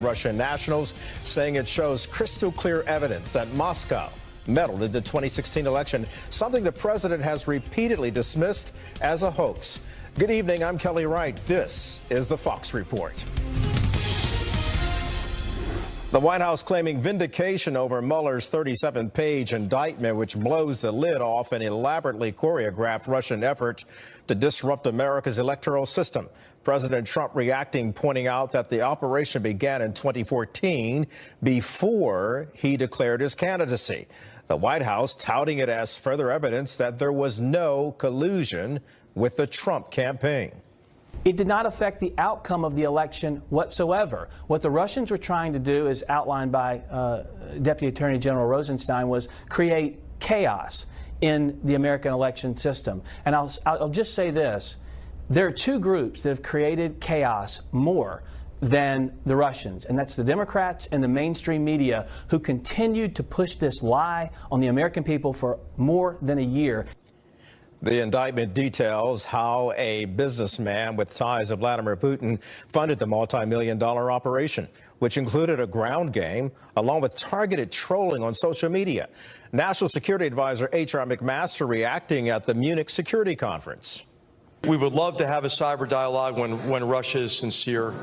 Russian nationals, saying it shows crystal clear evidence that Moscow meddled in the 2016 election, something the president has repeatedly dismissed as a hoax. Good evening, I'm Kelly Wright. This is the Fox Report. The White House claiming vindication over Mueller's 37-page indictment, which blows the lid off an elaborately choreographed Russian effort to disrupt America's electoral system. President Trump reacting, pointing out that the operation began in 2014 before he declared his candidacy. The White House touting it as further evidence that there was no collusion with the Trump campaign. It did not affect the outcome of the election whatsoever. What the Russians were trying to do, as outlined by Deputy Attorney General Rosenstein, was create chaos in the American election system. And I'll just say this. There are two groups that have created chaos more than the Russians, and that's the Democrats and the mainstream media, who continued to push this lie on the American people for more than a year. The indictment details how a businessman with ties to Vladimir Putin funded the multi-million-dollar operation, which included a ground game along with targeted trolling on social media. National Security Advisor H.R. McMaster reacting at the Munich Security Conference. We would love to have a cyber dialogue when Russia is sincere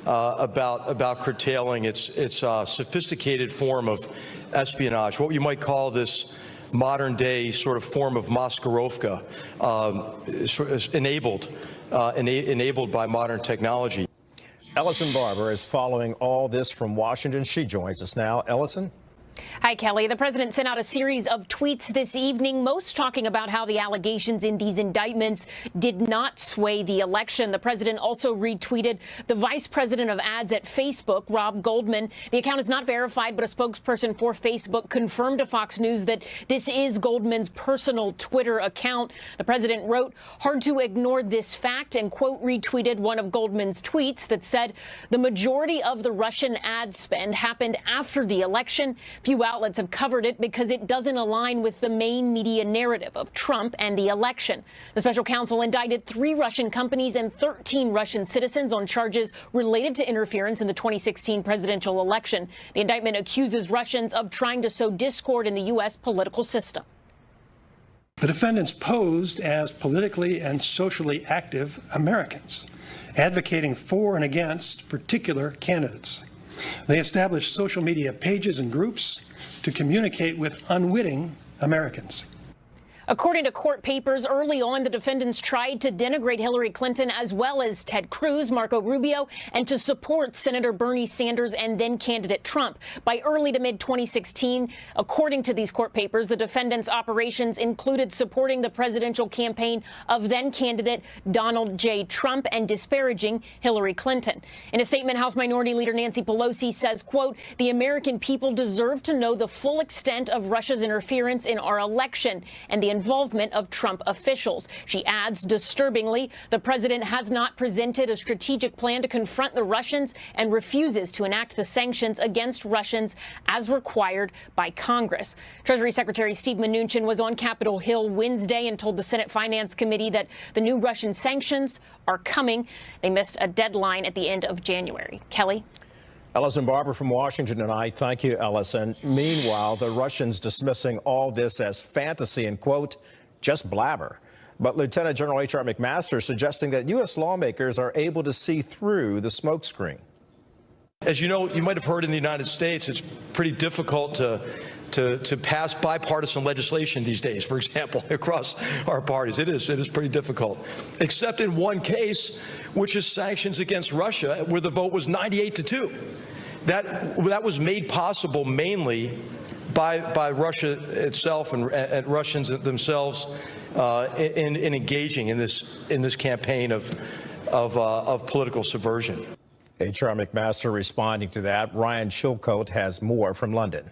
about curtailing its sophisticated form of espionage, what you might call this modern-day sort of form of Maskirovka, enabled by modern technology. Ellison Barber is following all this from Washington. She joins us now. Ellison? Hi, Kelly. The president sent out a series of tweets this evening, most talking about how the allegations in these indictments did not sway the election. The president also retweeted the vice president of ads at Facebook, Rob Goldman. The account is not verified, but a spokesperson for Facebook confirmed to Fox News that this is Goldman's personal Twitter account. The president wrote, "Hard to ignore this fact," and, quote, retweeted one of Goldman's tweets that said the majority of the Russian ad spend happened after the election. Few outlets have covered it because it doesn't align with the main media narrative of Trump and the election. The special counsel indicted 3 Russian companies and 13 Russian citizens on charges related to interference in the 2016 presidential election. The indictment accuses Russians of trying to sow discord in the U.S. political system. The defendants posed as politically and socially active Americans, advocating for and against particular candidates. They established social media pages and groups to communicate with unwitting Americans. According to court papers, early on, the defendants tried to denigrate Hillary Clinton as well as Ted Cruz, Marco Rubio, and to support Senator Bernie Sanders and then candidate Trump. By early to mid-2016, according to these court papers, the defendants' operations included supporting the presidential campaign of then candidate Donald J. Trump and disparaging Hillary Clinton. In a statement, House Minority Leader Nancy Pelosi says, quote, "The American people deserve to know the full extent of Russia's interference in our election and the involvement of Trump officials." She adds, disturbingly, the president has not presented a strategic plan to confront the Russians and refuses to enact the sanctions against Russians as required by Congress. Treasury Secretary Steve Mnuchin was on Capitol Hill Wednesday and told the Senate Finance Committee that the new Russian sanctions are coming. They missed a deadline at the end of January. Kelly? Ellison Barber from Washington tonight. Thank you, Ellison. Meanwhile, the Russians dismissing all this as fantasy and, quote, just blabber. But Lieutenant General H.R. McMaster suggesting that U.S. lawmakers are able to see through the smokescreen. As you know, you might have heard in the United States, it's pretty difficult to pass bipartisan legislation these days, for example, across our parties. It is pretty difficult, except in one case, which is sanctions against Russia, where the vote was 98-2. That was made possible mainly by Russia itself and Russians themselves in engaging in this campaign of political subversion. H.R. McMaster responding to that. Ryan Chilcote has more from London.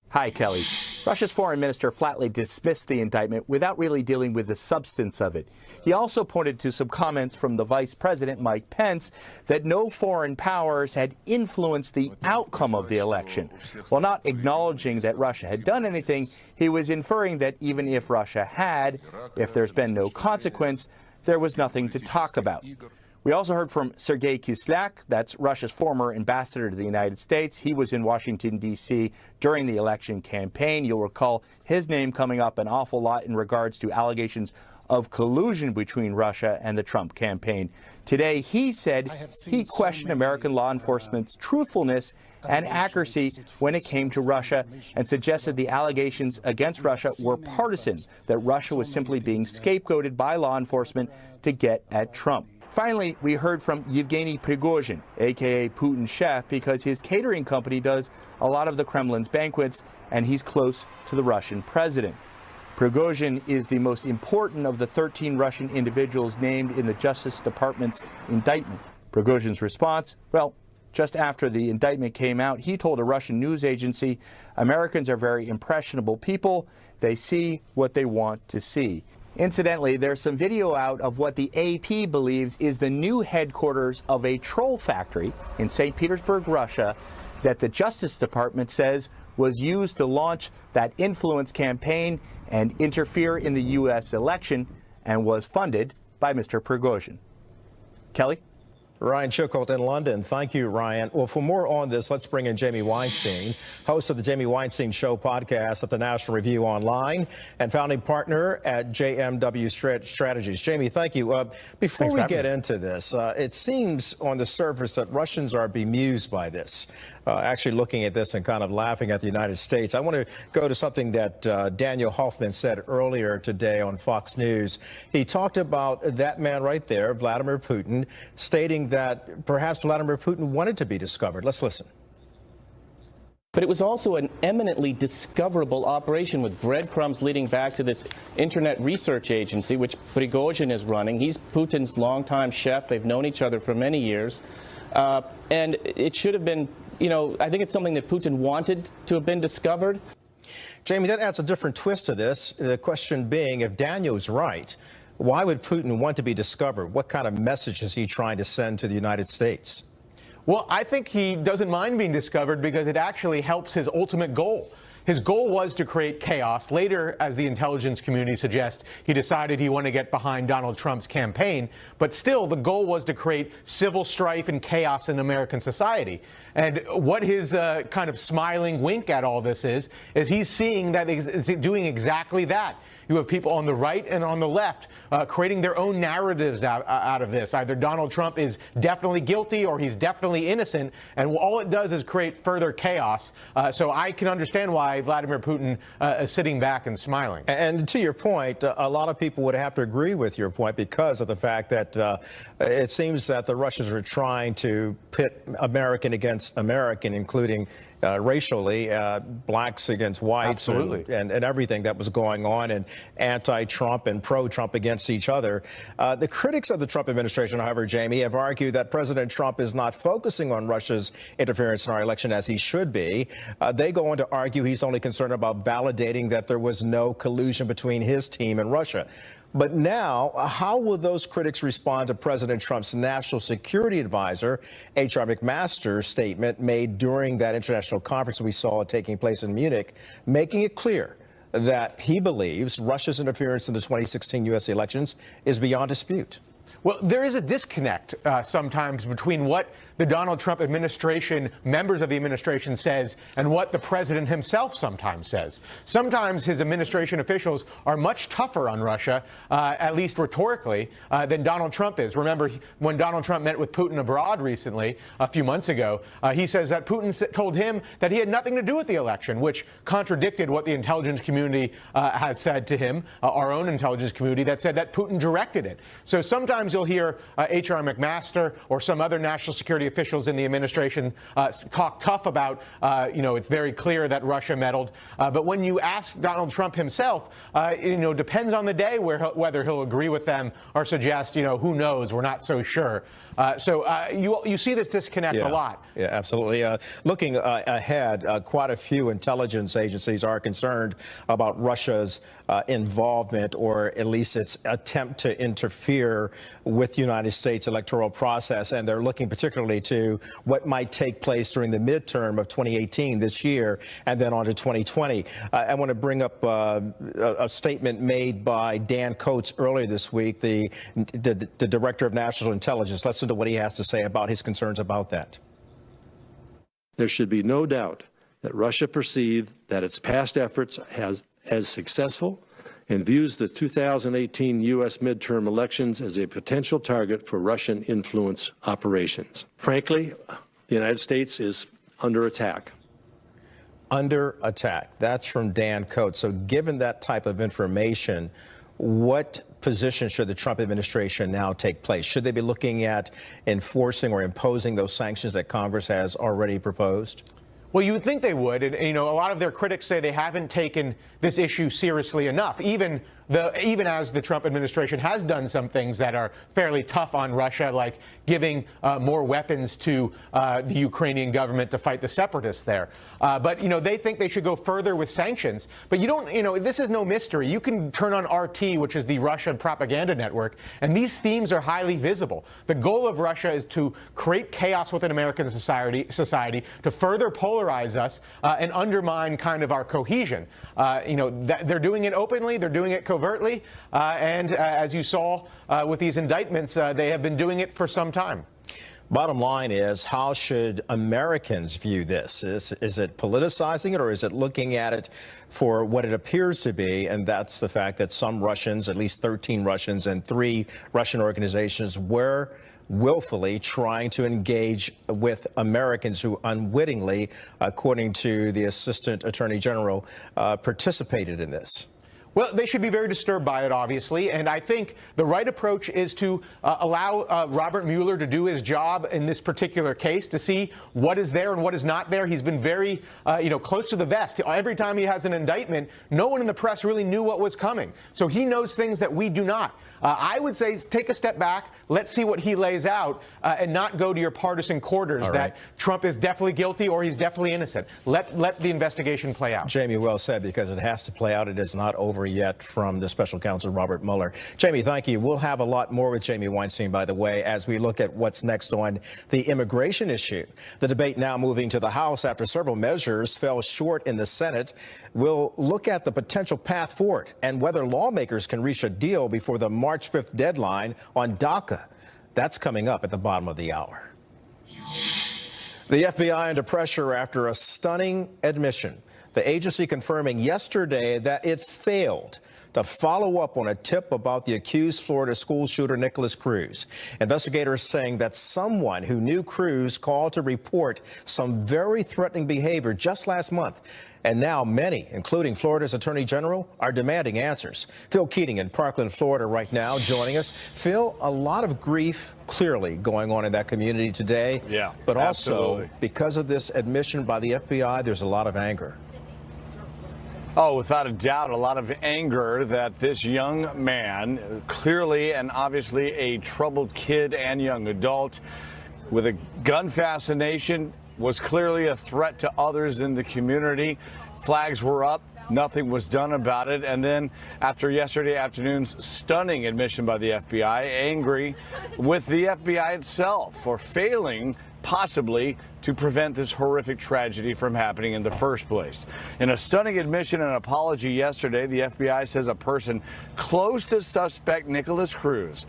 Hi, Kelly. Russia's foreign minister flatly dismissed the indictment without really dealing with the substance of it. He also pointed to some comments from the vice president, Mike Pence, that no foreign powers had influenced the outcome of the election. While not acknowledging that Russia had done anything, he was inferring that even if Russia had, if there's been no consequence, there was nothing to talk about. We also heard from Sergei Kislyak, that's Russia's former ambassador to the United States. He was in Washington, D.C. during the election campaign. You'll recall his name coming up an awful lot in regards to allegations of collusion between Russia and the Trump campaign. Today, he said he questioned American law enforcement's truthfulness and accuracy when it came to Russia and suggested the allegations against Russia were partisan, that Russia was simply being scapegoated by law enforcement to get at Trump. Finally, we heard from Yevgeny Prigozhin, a.k.a. Putin's chef, because his catering company does a lot of the Kremlin's banquets, and he's close to the Russian president. Prigozhin is the most important of the 13 Russian individuals named in the Justice Department's indictment. Prigozhin's response? Well, just after the indictment came out, he told a Russian news agency, Americans are very impressionable people. They see what they want to see. Incidentally, there's some video out of what the AP believes is the new headquarters of a troll factory in St. Petersburg, Russia, that the Justice Department says was used to launch that influence campaign and interfere in the U.S. election and was funded by Mr. Prigozhin. Kelly? Ryan Chilcolt in London. Thank you, Ryan. Well, for more on this, let's bring in Jamie Weinstein, host of the Jamie Weinstein Show podcast at the National Review Online and founding partner at JMW Strategies. Jamie, thank you. Before we get into this, it seems on the surface that Russians are bemused by this, actually looking at this and kind of laughing at the United States. I want to go to something that Daniel Hoffman said earlier today on Fox News. He talked about that man right there, Vladimir Putin, stating that perhaps Vladimir Putin wanted to be discovered. Let's listen. But it was also an eminently discoverable operation with breadcrumbs leading back to this Internet Research Agency, which Prigozhin is running. He's Putin's longtime chef. They've known each other for many years. And it should have been, I think it's something that Putin wanted to have been discovered. Jamie, that adds a different twist to this. The question being, if Daniel's right, why would Putin want to be discovered? What kind of message is he trying to send to the United States? Well, I think he doesn't mind being discovered because it actually helps his ultimate goal. His goal was to create chaos. Later, as the intelligence community suggests, he decided he wanted to get behind Donald Trump's campaign. But still, the goal was to create civil strife and chaos in American society. And what his kind of smiling wink at all this is he's seeing that it's doing exactly that. You have people on the right and on the left creating their own narratives out of this. Either Donald Trump is definitely guilty or he's definitely innocent, and all it does is create further chaos. So I can understand why Vladimir Putin is sitting back and smiling. And to your point, a lot of people would have to agree with your point because of the fact that it seems that the Russians are trying to pit American against American, including racially, blacks against whites, and everything that was going on, and anti-Trump and pro-Trump against each other. The critics of the Trump administration, however, Jamie, have argued that President Trump is not focusing on Russia's interference in our election as he should be. They go on to argue he's only concerned about validating that there was no collusion between his team and Russia. But now, how will those critics respond to President Trump's national security advisor, H.R. McMaster's statement made during that international conference we saw taking place in Munich, making it clear that he believes Russia's interference in the 2016 U.S. elections is beyond dispute? Well, there is a disconnect sometimes between what the Donald Trump administration, members of the administration says, and what the president himself sometimes says. Sometimes his administration officials are much tougher on Russia, at least rhetorically, than Donald Trump is. Remember, when Donald Trump met with Putin abroad recently, a few months ago, he says that Putin told him that he had nothing to do with the election, which contradicted what the intelligence community has said to him, our own intelligence community, that said that Putin directed it. So sometimes you'll hear H.R. McMaster or some other national security officials in the administration talk tough about, it's very clear that Russia meddled. But when you ask Donald Trump himself, depends on the day whether he'll agree with them or suggest, who knows, we're not so sure. So you see this disconnect a lot. Yeah, absolutely. Looking ahead, quite a few intelligence agencies are concerned about Russia's involvement, or at least its attempt to interfere with the United States electoral process. And they're looking particularly segue to what might take place during the midterm of 2018 this year and then on to 2020. I want to bring up a statement made by Dan Coats earlier this week, the Director of National Intelligence. Listen to what he has to say about his concerns about that. There should be no doubt that Russia perceived that its past efforts as successful and views the 2018 U.S. midterm elections as a potential target for Russian influence operations. Frankly, the United States is under attack. Under attack. That's from Dan Coats. So given that type of information, what position should the Trump administration now take place? Should they be looking at enforcing or imposing those sanctions that Congress has already proposed? Well, you would think they would. And, you know, a lot of their critics say they haven't taken this issue seriously enough, even as the Trump administration has done some things that are fairly tough on Russia, like giving more weapons to the Ukrainian government to fight the separatists there. But, you know, they think they should go further with sanctions. But you don't, you know, this is no mystery. You can turn on RT, which is the Russian propaganda network, and these themes are highly visible. The goal of Russia is to create chaos within American society to further polarize us and undermine kind of our cohesion. You know, they're doing it openly, they're doing it covertly, and as you saw with these indictments, they have been doing it for some time. Bottom line is, how should Americans view this? Is it politicizing it, or is it looking at it for what it appears to be? And that's the fact that some Russians, at least 13 Russians and 3 Russian organizations, were willfully trying to engage with Americans who unwittingly, according to the Assistant Attorney General, participated in this. Well, they should be very disturbed by it, obviously, and I think the right approach is to allow Robert Mueller to do his job in this particular case, to see what is there and what is not there. He's been very, you know, close to the vest. Every time he has an indictment, no one in the press really knew what was coming. So he knows things that we do not. I would say take a step back, let's see what he lays out, and not go to your partisan quarters that Trump is definitely guilty or he's definitely innocent. Let the investigation play out. Jamie, well said, because it has to play out. It is not over yet from the special counsel Robert Mueller. Jamie, thank you. We'll have a lot more with Jamie Weinstein, by the way, as we look at what's next on the immigration issue. The debate now moving to the House after several measures fell short in the Senate. We'll look at the potential path forward and whether lawmakers can reach a deal before the March 5th deadline on DACA. That's coming up at the bottom of the hour. The FBI under pressure after a stunning admission. The agency confirming yesterday that it failed to follow up on a tip about the accused Florida school shooter Nikolas Cruz. Investigators saying that someone who knew Cruz called to report some very threatening behavior just last month. And now many, including Florida's Attorney General, are demanding answers. Phil Keating in Parkland, Florida right now joining us. Phil, a lot of grief clearly going on in that community today. Yeah, but absolutely. Also, because of this admission by the FBI, there's a lot of anger. Oh, without a doubt, a lot of anger that this young man, clearly and obviously a troubled kid and young adult with a gun fascination, was clearly a threat to others in the community. Flags were up. Nothing was done about it. And then after yesterday afternoon's stunning admission by the FBI, angry with the FBI itself for failing possibly to prevent this horrific tragedy from happening in the first place. In a stunning admission and apology yesterday, the FBI says a person close to suspect Nikolas Cruz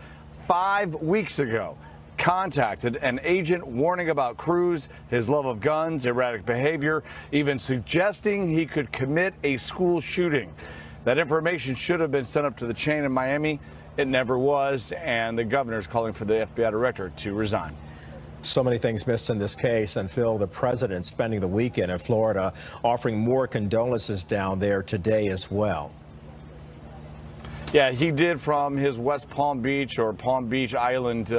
5 weeks ago contacted an agent warning about Cruz, his love of guns, erratic behavior, even suggesting he could commit a school shooting. That information should have been sent up to the chain in Miami. It never was, and the governor's calling for the FBI director to resign. So many things missed in this case, and Phil, the president spending the weekend in Florida, offering more condolences down there today as well. Yeah, he did from his West Palm Beach or Palm Beach Island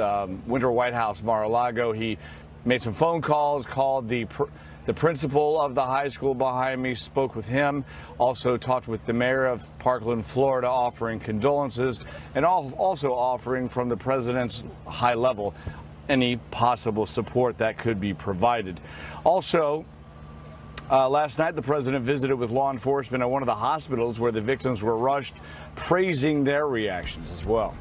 Winter White House Mar-a-Lago. He made some phone calls, called the principal of the high school behind me, spoke with him, also talked with the mayor of Parkland, Florida, offering condolences, and also offering from the president's high level any possible support that could be provided. Also, last night, the president visited with law enforcement at one of the hospitals where the victims were rushed, praising their reactions as well.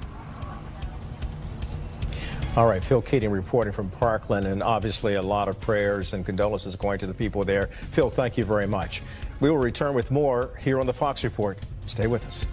All right, Phil Keating reporting from Parkland, and obviously a lot of prayers and condolences going to the people there. Phil, thank you very much. We will return with more here on the Fox Report. Stay with us.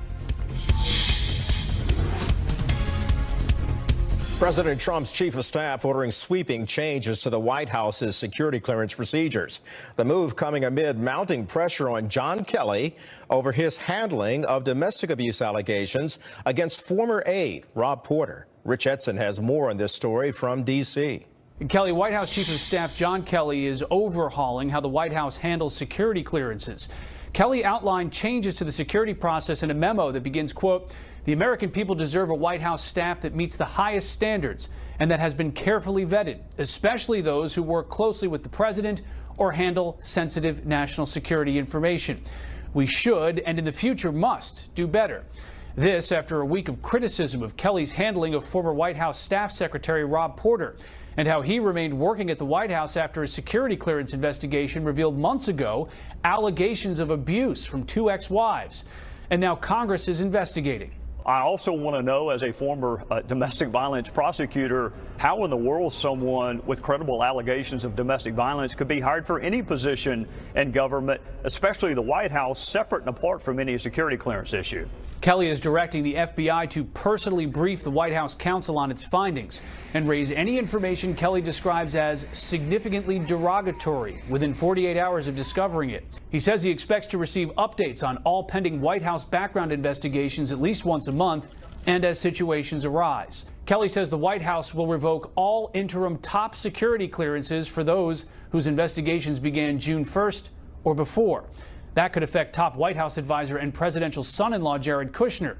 President Trump's chief of staff ordering sweeping changes to the White House's security clearance procedures. The move coming amid mounting pressure on John Kelly over his handling of domestic abuse allegations against former aide Rob Porter. Rich Edson has more on this story from D.C. Kelly, White House Chief of Staff John Kelly is overhauling how the White House handles security clearances. Kelly outlined changes to the security process in a memo that begins, quote, "The American people deserve a White House staff that meets the highest standards and that has been carefully vetted, especially those who work closely with the president or handle sensitive national security information. We should, and in the future must, do better." This after a week of criticism of Kelly's handling of former White House Staff Secretary Rob Porter and how he remained working at the White House after a security clearance investigation revealed months ago allegations of abuse from two ex-wives. And now Congress is investigating. I also want to know, as a former domestic violence prosecutor, how in the world someone with credible allegations of domestic violence could be hired for any position in government, especially the White House, separate and apart from any security clearance issue. Kelly is directing the FBI to personally brief the White House counsel on its findings and raise any information Kelly describes as significantly derogatory within 48 hours of discovering it. He says he expects to receive updates on all pending White House background investigations at least once a month and as situations arise. Kelly says the White House will revoke all interim top security clearances for those whose investigations began June 1st or before. That could affect top White House advisor and presidential son-in-law Jared Kushner.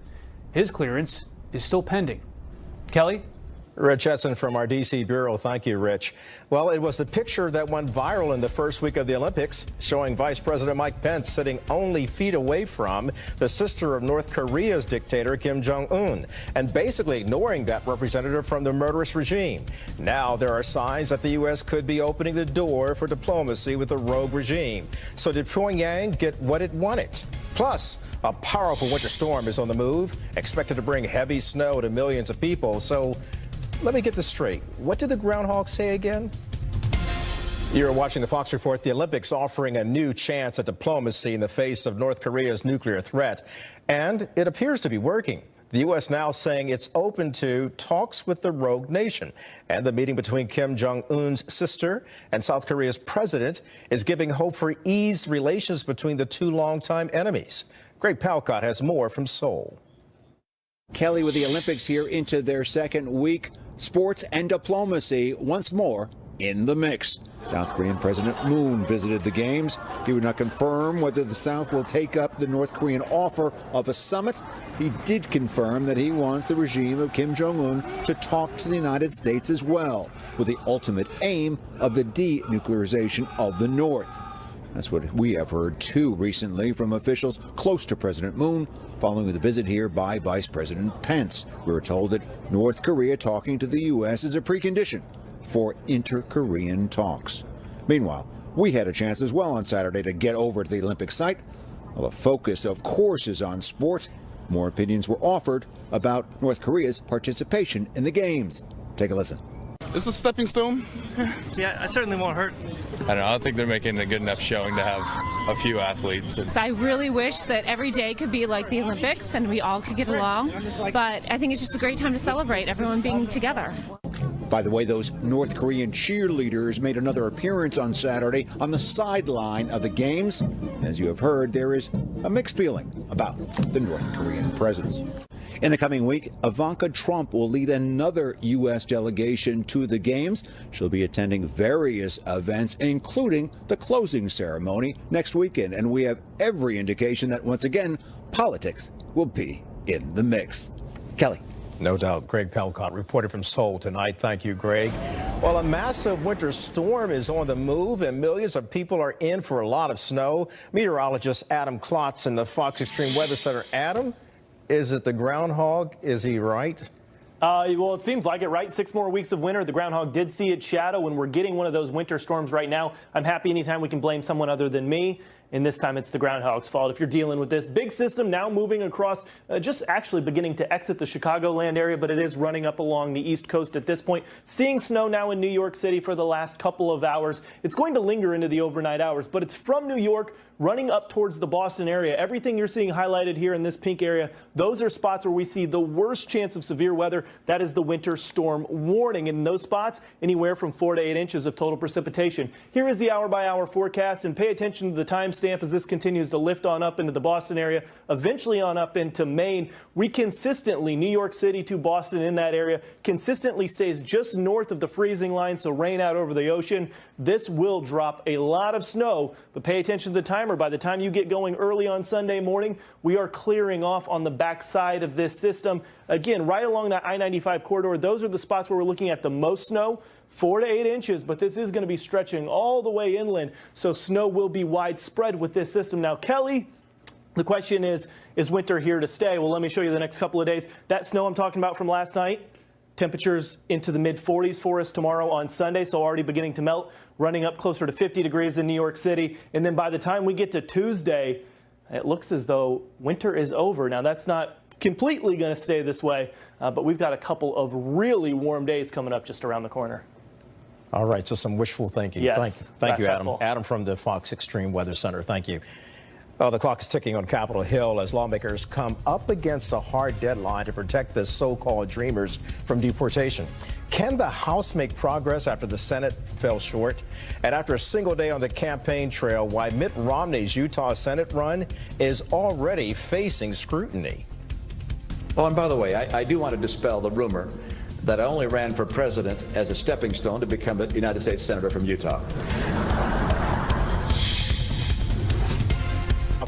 His clearance is still pending. Kelly? Rich Edson from our D.C. Bureau. Thank you, Rich. Well, it was the picture that went viral in the first week of the Olympics, showing Vice President Mike Pence sitting only feet away from the sister of North Korea's dictator, Kim Jong-un, and basically ignoring that representative from the murderous regime. Now there are signs that the U.S. could be opening the door for diplomacy with the rogue regime. So did Pyongyang get what it wanted? Plus, a powerful winter storm is on the move, expected to bring heavy snow to millions of people. So let me get this straight. What did the groundhog say again? You're watching the Fox Report. The Olympics offering a new chance at diplomacy in the face of North Korea's nuclear threat. And it appears to be working. The U.S. now saying it's open to talks with the rogue nation. And the meeting between Kim Jong-un's sister and South Korea's president is giving hope for eased relations between the two longtime enemies. Greg Palcott has more from Seoul. Kelly, with the Olympics here into their second week, sports and diplomacy once more in the mix. South Korean President Moon visited the games. He would not confirm whether the South will take up the North Korean offer of a summit. He did confirm that he wants the regime of Kim Jong-un to talk to the United States as well, with the ultimate aim of the denuclearization of the North. That's what we have heard, too, recently from officials close to President Moon following the visit here by Vice President Pence. We were told that North Korea talking to the U.S. is a precondition for inter-Korean talks. Meanwhile, we had a chance as well on Saturday to get over to the Olympic site. Well, the focus, of course, is on sports. More opinions were offered about North Korea's participation in the Games. Take a listen. It's a stepping stone. Yeah, it certainly won't hurt. I don't know. I think they're making a good enough showing to have a few athletes. So I really wish that every day could be like the Olympics and we all could get along. But I think it's just a great time to celebrate everyone being together. By the way, those North Korean cheerleaders made another appearance on Saturday on the sideline of the Games. As you have heard, there is a mixed feeling about the North Korean presence. In the coming week, Ivanka Trump will lead another U.S. delegation to the Games. She'll be attending various events, including the closing ceremony next weekend. And we have every indication that, once again, politics will be in the mix. Kelly. No doubt. Greg Palcott reported from Seoul tonight. Thank you, Greg. Well, a massive winter storm is on the move and millions of people are in for a lot of snow. Meteorologist Adam Klotz in the Fox Extreme Weather Center. Adam, is it the groundhog? Is he right? Well, it seems like it, right? 6 more weeks of winter. The groundhog did see its shadow, and we're getting one of those winter storms right now. I'm happy anytime we can blame someone other than me. and this time it's the groundhog's fault. If you're dealing with this big system now moving across, just actually beginning to exit the Chicagoland area, but it is running up along the East Coast at this point. Seeing snow now in New York City for the last couple of hours. It's going to linger into the overnight hours, but it's from New York running up towards the Boston area. Everything you're seeing highlighted here in this pink area, those are spots where we see the worst chance of severe weather. That is the winter storm warning. And in those spots, anywhere from 4 to 8 inches of total precipitation. Here is the hour-by-hour forecast, and pay attention to the timestamp as this continues to lift on up into the Boston area, eventually on up into Maine. We consistently, New York City to Boston in that area, consistently stays just north of the freezing line, so rain out over the ocean. This will drop a lot of snow, but pay attention to the timer. By the time you get going early on Sunday morning, we are clearing off on the backside of this system. Again, right along that I-95 corridor, those are the spots where we're looking at the most snow, 4 to 8 inches, but this is going to be stretching all the way inland, so snow will be widespread with this system. Now, Kelly, the question is winter here to stay? Well, let me show you the next couple of days. That snow I'm talking about from last night, temperatures into the mid-40s for us tomorrow on Sunday, so already beginning to melt, running up closer to 50 degrees in New York City. And then by the time we get to Tuesday, it looks as though winter is over. Now, that's not completely going to stay this way, but we've got a couple of really warm days coming up just around the corner. All right, so some wishful thinking. Yes, Thank you, Adam. helpful. Adam from the Fox Extreme Weather Center. Thank you. Well, the clock is ticking on Capitol Hill as lawmakers come up against a hard deadline to protect the so-called dreamers from deportation. Can the House make progress after the Senate fell short? And after a single day on the campaign trail, why Mitt Romney's Utah Senate run is already facing scrutiny. Oh, and by the way, I do want to dispel the rumor that I only ran for president as a stepping stone to become a United States Senator from Utah.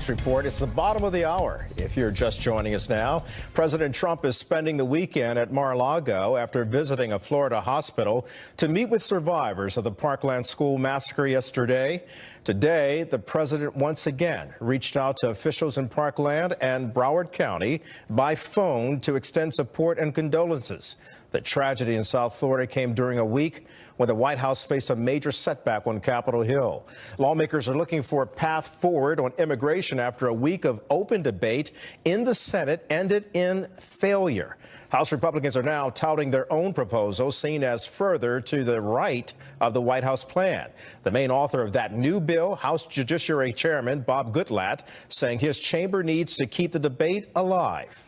Report. It's the bottom of the hour. If you're just joining us now, President Trump is spending the weekend at Mar-a-Lago after visiting a Florida hospital to meet with survivors of the Parkland school massacre yesterday. Today, the president once again reached out to officials in Parkland and Broward County by phone to extend support and condolences. The tragedy in South Florida came during a week when the White House faced a major setback on Capitol Hill. Lawmakers are looking for a path forward on immigration after a week of open debate in the Senate ended in failure. House Republicans are now touting their own proposal, seen as further to the right of the White House plan. The main author of that new bill, House Judiciary Chairman Bob Goodlatte, saying his chamber needs to keep the debate alive.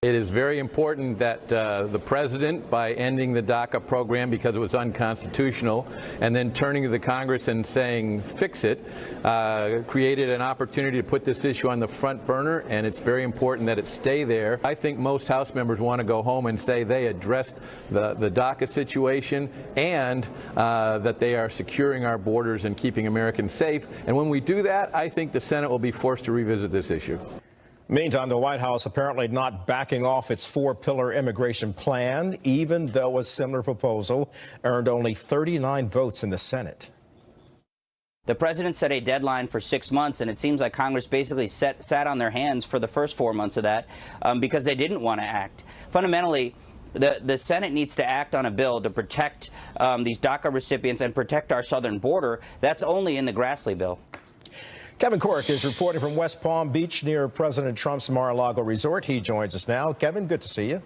It is very important that the president, by ending the DACA program because it was unconstitutional, and then turning to the Congress and saying, fix it, created an opportunity to put this issue on the front burner, and it's very important that it stay there. I think most House members want to go home and say they addressed the DACA situation and that they are securing our borders and keeping Americans safe. And when we do that, I think the Senate will be forced to revisit this issue. Meantime, the White House apparently not backing off its four-pillar immigration plan, even though a similar proposal earned only 39 votes in the Senate. The president set a deadline for 6 months, and it seems like Congress basically sat on their hands for the first 4 months of that because they didn't want to act. Fundamentally, the Senate needs to act on a bill to protect these DACA recipients and protect our southern border. That's only in the Grassley bill. Kevin Corke is reporting from West Palm Beach near President Trump's Mar-a-Lago resort. He joins us now. Kevin, good to see you.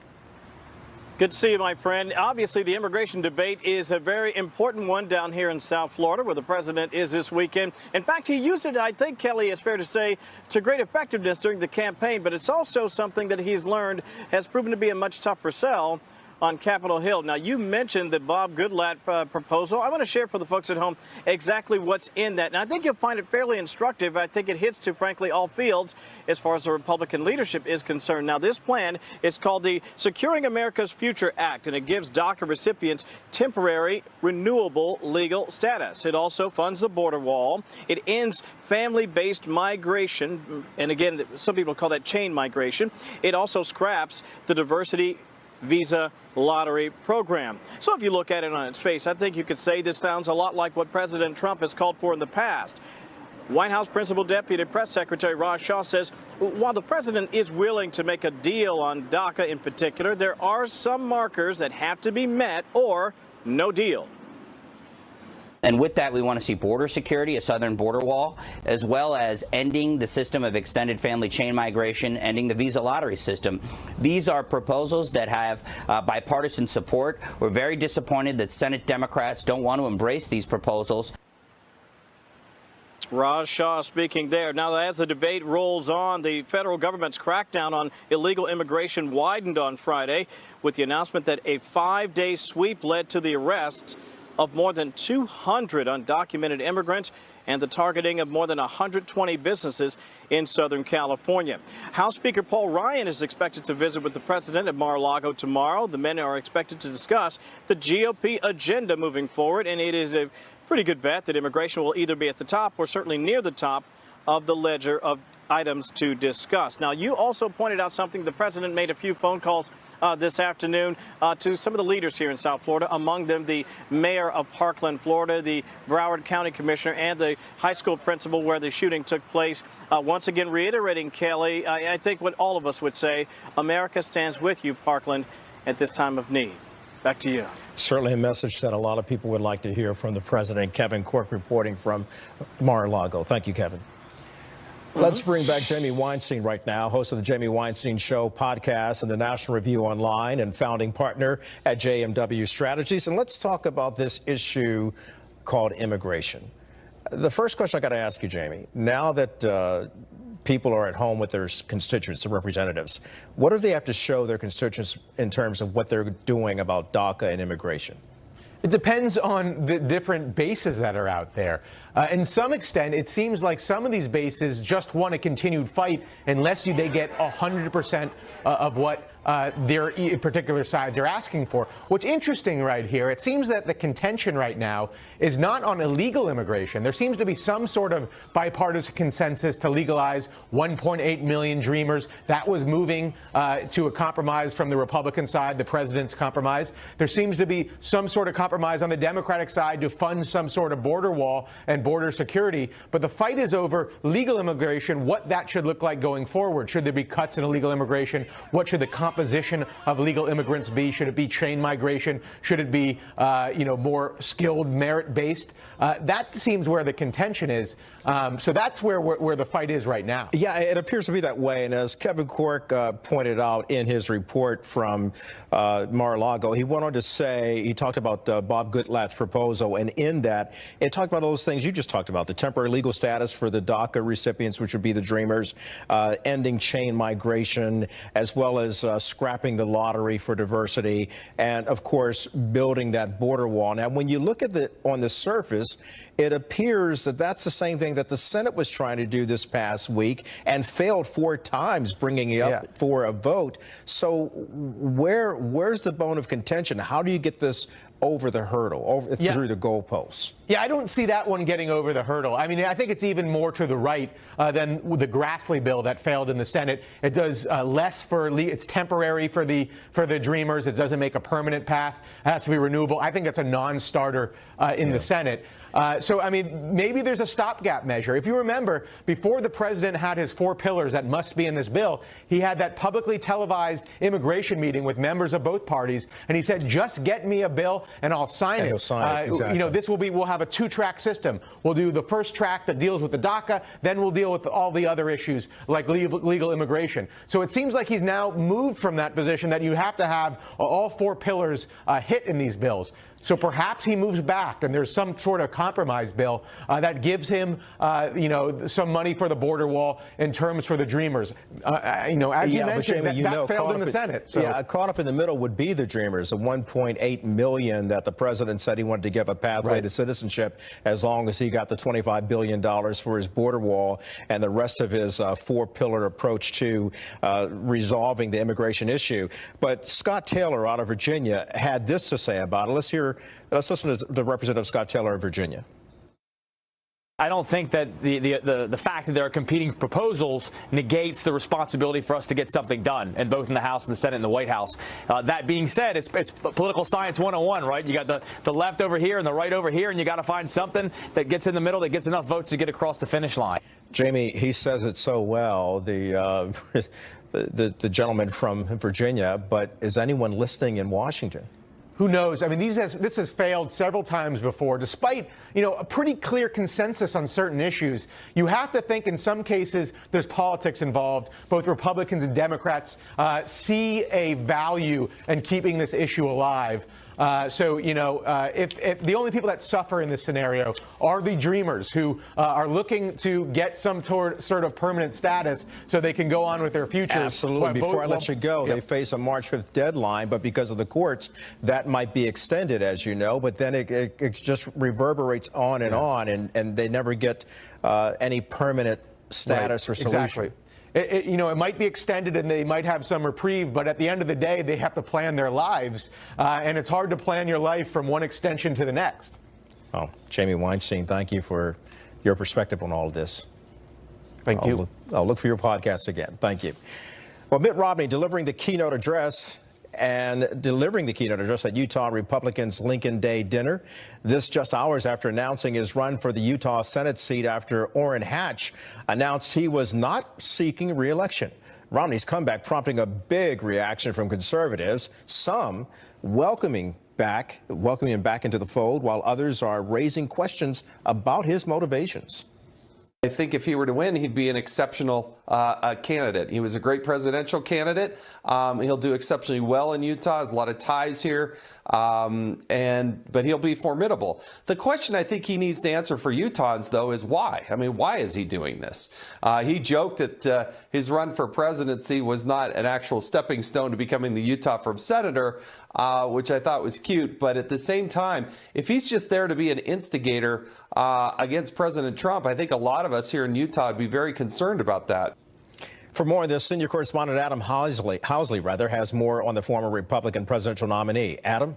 Good to see you, my friend. Obviously, the immigration debate is a very important one down here in South Florida, where the president is this weekend. In fact, he used it, I think, Kelly, it's fair to say, to great effectiveness during the campaign, but it's also something that he's learned has proven to be a much tougher sell on Capitol Hill. Now, you mentioned the Bob Goodlatte proposal. I want to share for the folks at home exactly what's in that. And I think you'll find it fairly instructive. I think it hits to, frankly, all fields as far as the Republican leadership is concerned. Now, this plan is called the Securing America's Future Act, and it gives DACA recipients temporary, renewable legal status. It also funds the border wall. It ends family-based migration, and again, some people call that chain migration. It also scraps the diversity visa lottery program. So if you look at it on its face, I think you could say this sounds a lot like what President Trump has called for in the past. White House Principal Deputy Press Secretary Raj Shah says while the president is willing to make a deal on DACA in particular, there are some markers that have to be met or no deal. And with that, we want to see border security, a southern border wall, as well as ending the system of extended family chain migration, ending the visa lottery system. These are proposals that have bipartisan support. We're very disappointed that Senate Democrats don't want to embrace these proposals. Raj Shah speaking there. Now, as the debate rolls on, the federal government's crackdown on illegal immigration widened on Friday with the announcement that a 5-day sweep led to the arrest of more than 200 undocumented immigrants and the targeting of more than 120 businesses in Southern California. House Speaker Paul Ryan is expected to visit with the president at Mar-a-Lago tomorrow. The men are expected to discuss the GOP agenda moving forward, and it is a pretty good bet that immigration will either be at the top or certainly near the top of the ledger of items to discuss. Now, you also pointed out something. The president made a few phone calls this afternoon to some of the leaders here in South Florida, among them the mayor of Parkland, Florida, the Broward County commissioner, and the high school principal where the shooting took place. Once again, reiterating, Kelly, I think what all of us would say, America stands with you, Parkland, at this time of need. Back to you. Certainly a message that a lot of people would like to hear from the president. Kevin Corke reporting from Mar-a-Lago. Thank you, Kevin. Let's bring back Jamie Weinstein right now, host of the Jamie Weinstein Show podcast and the National Review Online and founding partner at JMW Strategies. And let's talk about this issue called immigration. The first question I got to ask you, Jamie, now that people are at home with their constituents, the representatives, what do they have to show their constituents in terms of what they're doing about DACA and immigration? It depends on the different bases that are out there. In some extent, it seems like some of these bases just want a continued fight unless they get 100% of what their particular sides are asking for. What's interesting right here, it seems that the contention right now is not on illegal immigration. There seems to be some sort of bipartisan consensus to legalize 1.8 million dreamers. That was moving to a compromise from the Republican side, the president's compromise. There seems to be some sort of compromise on the Democratic side to fund some sort of border wall and border security. But the fight is over legal immigration, what that should look like going forward. Should there be cuts in illegal immigration? What should the composition of legal immigrants be? Should it be chain migration? Should it be, more skilled, merit-based? That seems where the contention is. So that's where the fight is right now. Yeah, it appears to be that way. And as Kevin Corke pointed out in his report from Mar-a-Lago, he went on to say, he talked about Bob Goodlatte's proposal, and in that, it talked about all those things you just talked about, the temporary legal status for the DACA recipients, which would be the Dreamers, ending chain migration, as well as scrapping the lottery for diversity, and, of course, building that border wall. Now, when you look at on the surface, it appears that that's the same thing that the Senate was trying to do this past week and failed 4 times, bringing it up for a vote. So where's the bone of contention? How do you get this over the hurdle, through the goalposts? Yeah, I don't see that one getting over the hurdle. I mean, I think it's even more to the right than the Grassley bill that failed in the Senate. It does less it's temporary for the Dreamers. It doesn't make a permanent path. It has to be renewable. I think it's a non-starter in the Senate. So, I mean, maybe there's a stopgap measure. If you remember, before the president had his 4 pillars that must be in this bill, he had that publicly televised immigration meeting with members of both parties, and he said, just get me a bill and I'll sign it. He'll sign it, exactly. We'll have a 2-track system. We'll do the first track that deals with the DACA, then we'll deal with all the other issues like legal immigration. So it seems like he's now moved from that position that you have to have all 4 pillars hit in these bills. So perhaps he moves back and there's some sort of compromise bill that gives him, some money for the border wall in terms for the Dreamers. As you mentioned, Jamie, that failed in the Senate. So. Yeah, caught up in the middle would be the Dreamers, the 1.8 million that the president said he wanted to give a pathway to citizenship as long as he got the $25 billion for his border wall and the rest of his 4-pillar approach to resolving the immigration issue. But Scott Taylor out of Virginia had this to say about it. Let's listen to the Representative Scott Taylor of Virginia. I don't think that the fact that there are competing proposals negates the responsibility for us to get something done, and both in the House and the Senate and the White House. That being said, it's political science 101, right? You got the left over here and the right over here, and you got to find something that gets in the middle that gets enough votes to get across the finish line. Jamie, he says it so well, the gentleman from Virginia, but is anyone listening in Washington? who knows? I mean, this has failed several times before, despite, a pretty clear consensus on certain issues. You have to think in some cases there's politics involved. Both Republicans and Democrats see a value in keeping this issue alive. If the only people that suffer in this scenario are the dreamers who are looking to get some sort of permanent status so they can go on with their futures. Absolutely. Before I let you go, they face a March 5th deadline, but because of the courts, that might be extended, as you know, but then it just reverberates on and on, and they never get any permanent status or solution. Exactly. It might be extended and they might have some reprieve, but at the end of the day, they have to plan their lives. And it's hard to plan your life from one extension to the next. Oh, Jamie Weinstein, thank you for your perspective on all of this. Thank you. I'll look for your podcast again. Thank you. Well, Mitt Romney delivering the keynote address at Utah Republicans' Lincoln Day dinner. This just hours after announcing his run for the Utah Senate seat after Orrin Hatch announced he was not seeking re-election. Romney's comeback prompting a big reaction from conservatives, some welcoming him back into the fold, while others are raising questions about his motivations. I think if he were to win, he'd be an exceptional candidate. He was a great presidential candidate. He'll do exceptionally well in Utah. There's a lot of ties here, but he'll be formidable. The question I think he needs to answer for Utahns, though, is why? I mean, why is he doing this? He joked that his run for presidency was not an actual stepping stone to becoming the Utah from senator, which I thought was cute. But at the same time, if he's just there to be an instigator against President Trump, I think a lot of us here in Utah would be very concerned about that. For more on this, senior correspondent Adam Housley has more on the former Republican presidential nominee. Adam?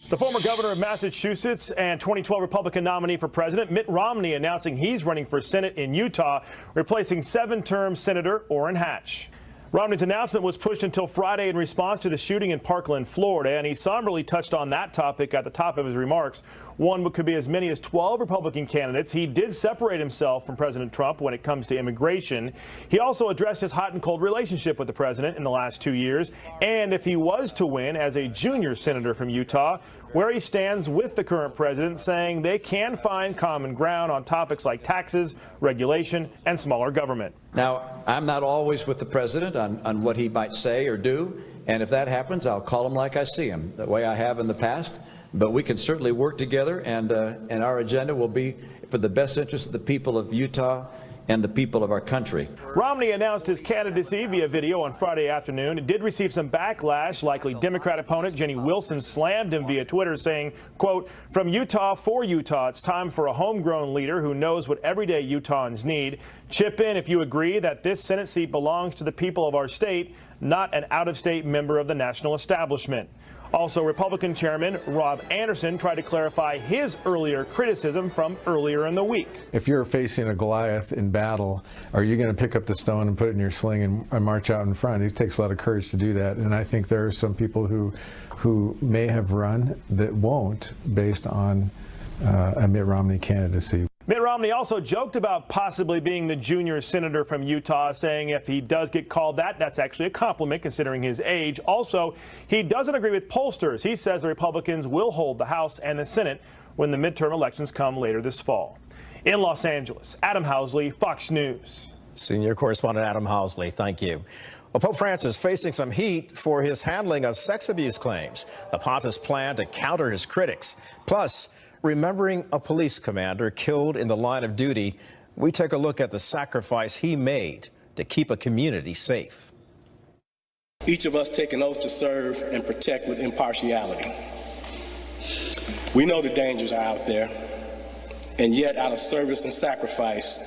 The former governor of Massachusetts and 2012 Republican nominee for president, Mitt Romney, announcing he's running for Senate in Utah, replacing 7-term Senator Orrin Hatch. Romney's announcement was pushed until Friday in response to the shooting in Parkland, Florida, and he somberly touched on that topic at the top of his remarks. One could be as many as 12 Republican candidates. He did separate himself from President Trump when it comes to immigration. He also addressed his hot and cold relationship with the president in the last 2 years, and if he was to win as a junior senator from Utah, where he stands with the current president, saying they can find common ground on topics like taxes, regulation, and smaller government. Now, I'm not always with the president on what he might say or do, and if that happens, I'll call him like I see him, the way I have in the past. But we can certainly work together, and our agenda will be for the best interest of the people of Utah and the people of our country. Romney announced his candidacy via video on Friday afternoon. It did receive some backlash. Likely Democrat opponent Jenny Wilson slammed him via Twitter, saying, quote, "From Utah for Utah, it's time for a homegrown leader who knows what everyday Utahns need. Chip in if you agree that this Senate seat belongs to the people of our state, not an out-of-state member of the national establishment." Also, Republican Chairman Rob Anderson tried to clarify his earlier criticism from earlier in the week. If you're facing a Goliath in battle, are you going to pick up the stone and put it in your sling and march out in front? It takes a lot of courage to do that. And I think there are some people who may have run that won't based on a Mitt Romney candidacy. Mitt Romney also joked about possibly being the junior senator from Utah, saying if he does get called that, that's actually a compliment considering his age. Also, he doesn't agree with pollsters. He says the Republicans will hold the House and the Senate when the midterm elections come later this fall. In Los Angeles, Adam Housley, Fox News. Senior correspondent Adam Housley, thank you. Well, Pope Francis facing some heat for his handling of sex abuse claims. The Pope has planned to counter his critics. Plus, remembering a police commander killed in the line of duty, we take a look at the sacrifice he made to keep a community safe. Each of us take an oath to serve and protect with impartiality. We know the dangers are out there, and yet out of service and sacrifice,